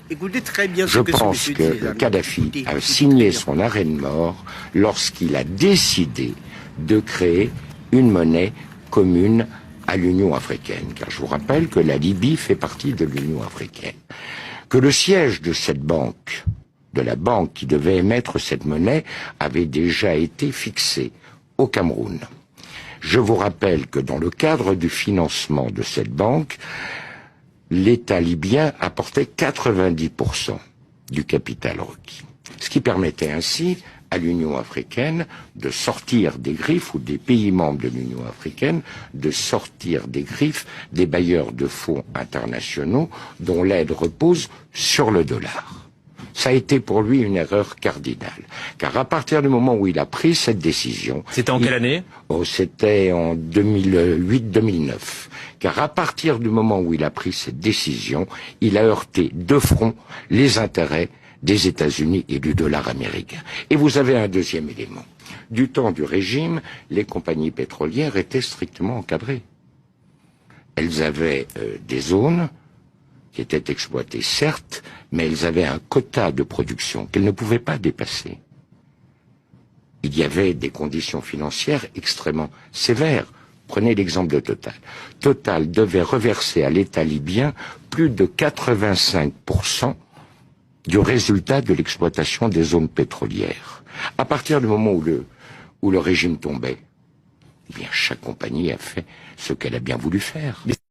Écoutez très bien Je pense que Kadhafi a signé son arrêt de mort lorsqu'il a décidé de créer une monnaie commune à l'Union africaine. Car je vous rappelle que la Libye fait partie de l'Union africaine. Que le siège de cette banque, de la banque qui devait émettre cette monnaie, avait déjà été fixé au Cameroun. Je vous rappelle que dans le cadre du financement de cette banque, l'État libyen apportait 90% du capital requis. Ce qui permettait ainsi à l'Union africaine de sortir des griffes, ou des pays membres de l'Union africaine, de sortir des griffes des bailleurs de fonds internationaux dont l'aide repose sur le dollar. Ça a été pour lui une erreur cardinale. Car à partir du moment où il a pris cette décision... C'était en quelle année ? C'était en 2008-2009. Car à partir du moment où il a pris cette décision, il a heurté de front les intérêts des États-Unis et du dollar américain. Et vous avez un deuxième élément. Du temps du régime, les compagnies pétrolières étaient strictement encadrées. Elles avaient des zones qui étaient exploitées, certes, mais elles avaient un quota de production qu'elles ne pouvaient pas dépasser. Il y avait des conditions financières extrêmement sévères. Prenez l'exemple de Total. Total devait reverser à l'État libyen plus de 85% du résultat de l'exploitation des zones pétrolières. À partir du moment où le régime tombait, eh bien, chaque compagnie a fait ce qu'elle a bien voulu faire. Mais